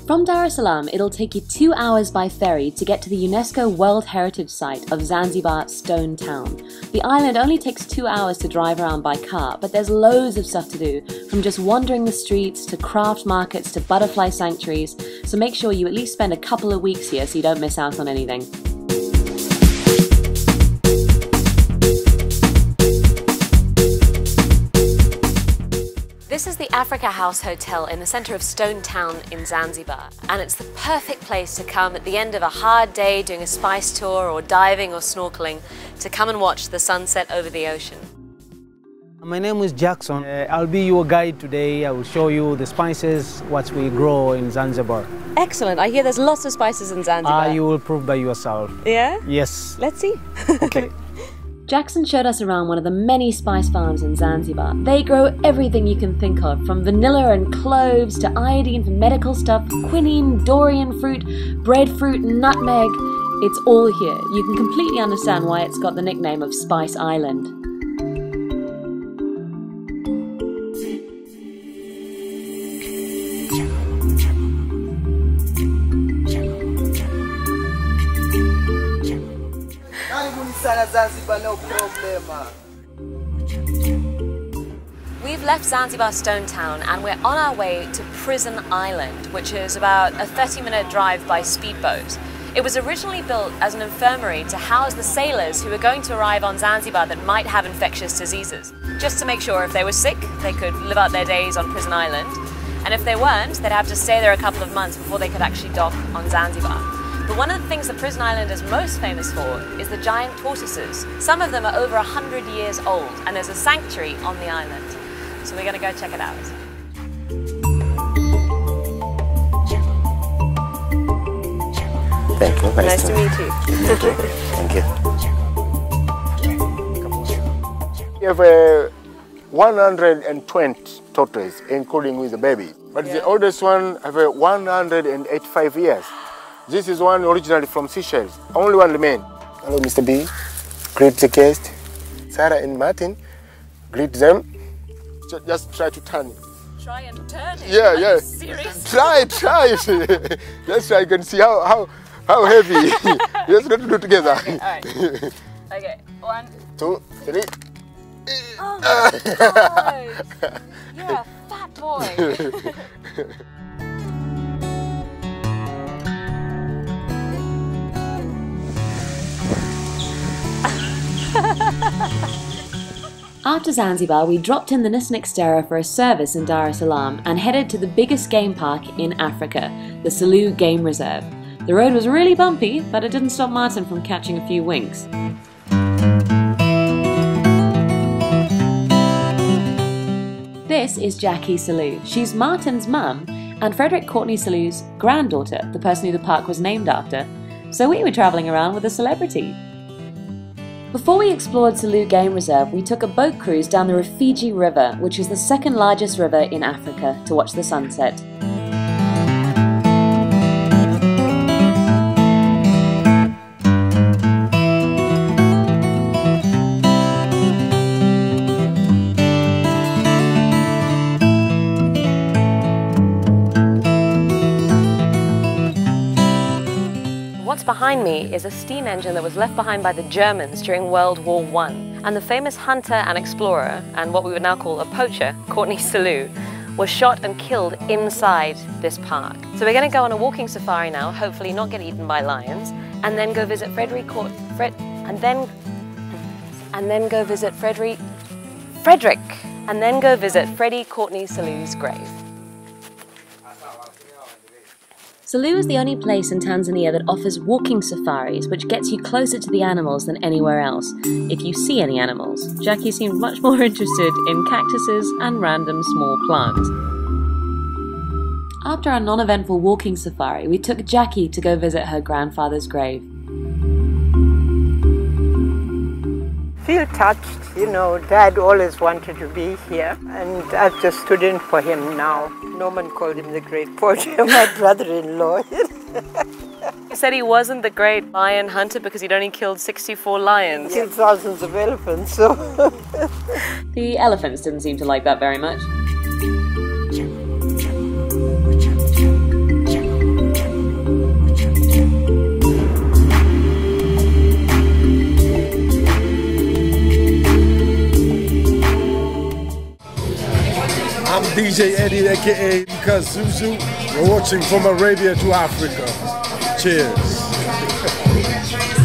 From Dar es Salaam, it'll take you 2 hours by ferry to get to the UNESCO World Heritage Site of Zanzibar Stone Town. The island only takes 2 hours to drive around by car, but there's loads of stuff to do, from just wandering the streets to craft markets to butterfly sanctuaries, so make sure you at least spend a couple of weeks here so you don't miss out on anything. This is the Africa House Hotel in the centre of Stone Town in Zanzibar, and it's the perfect place to come at the end of a hard day doing a spice tour or diving or snorkeling to come and watch the sunset over the ocean. My name is Jackson. I'll be your guide today. I will show you the spices, what we grow in Zanzibar. Excellent. I hear there's lots of spices in Zanzibar. You will prove by yourself. Yeah? Yes. Let's see. Okay. Jackson showed us around one of the many spice farms in Zanzibar. They grow everything you can think of, from vanilla and cloves to iodine for medical stuff, quinine, durian fruit, breadfruit, nutmeg. It's all here. You can completely understand why it's got the nickname of Spice Island. We've left Zanzibar Stone Town and we're on our way to Prison Island, which is about a 30-minute drive by speedboat. It was originally built as an infirmary to house the sailors who were going to arrive on Zanzibar that might have infectious diseases, just to make sure if they were sick, they could live out their days on Prison Island, and if they weren't, they'd have to stay there a couple of months before they could actually dock on Zanzibar. But one of the things that Prison Island is most famous for is the giant tortoises. Some of them are over 100 years old, and there's a sanctuary on the island. So we're going to go check it out. Thank you. Nice to meet you. Thank you. We have 120 tortoises, including with the baby. But the oldest one have 185 years. This is one originally from Seychelles. Only one remain. Hello, Mr. B. Greet the guest. Sarah and Martin. Greet them. Just try to turn it. Try and turn it? Yeah, yeah. Serious? Try it. Just so I can see how heavy. Just let's do it together. Okay, all right. Okay, 1, 2, 3. Oh my God! You're a fat boy. After Zanzibar, we dropped in the Nissan Xterra for a service in Dar es Salaam and headed to the biggest game park in Africa, the Selous Game Reserve. The road was really bumpy, but it didn't stop Martin from catching a few winks. This is Jackie Selous. She's Martin's mum and Frederick Courtney Selou's granddaughter, the person who the park was named after. So we were travelling around with a celebrity. Before we explored Selous Game Reserve, we took a boat cruise down the Rufiji River, which is the second largest river in Africa, to watch the sunset. What's behind me is a steam engine that was left behind by the Germans during World War I. And the famous hunter and explorer, and what we would now call a poacher, Courtney Selous, was shot and killed inside this park. So we're going to go on a walking safari now, hopefully not get eaten by lions, and then go visit Freddie Courtney Selou's grave. Selous is the only place in Tanzania that offers walking safaris, which gets you closer to the animals than anywhere else, if you see any animals. Jackie seemed much more interested in cactuses and random small plants. After our non-eventful walking safari, we took Jackie to go visit her grandfather's grave. Feel touched, you know, Dad always wanted to be here, and I've just stood in for him now. Norman called him the great poacher, my brother-in-law. He said he wasn't the great lion hunter because he'd only killed 64 lions. He killed thousands of elephants, so... The elephants didn't seem to like that very much. DJ Eddie, aka Because Zuzu. We're watching from Arabia to Africa. Cheers.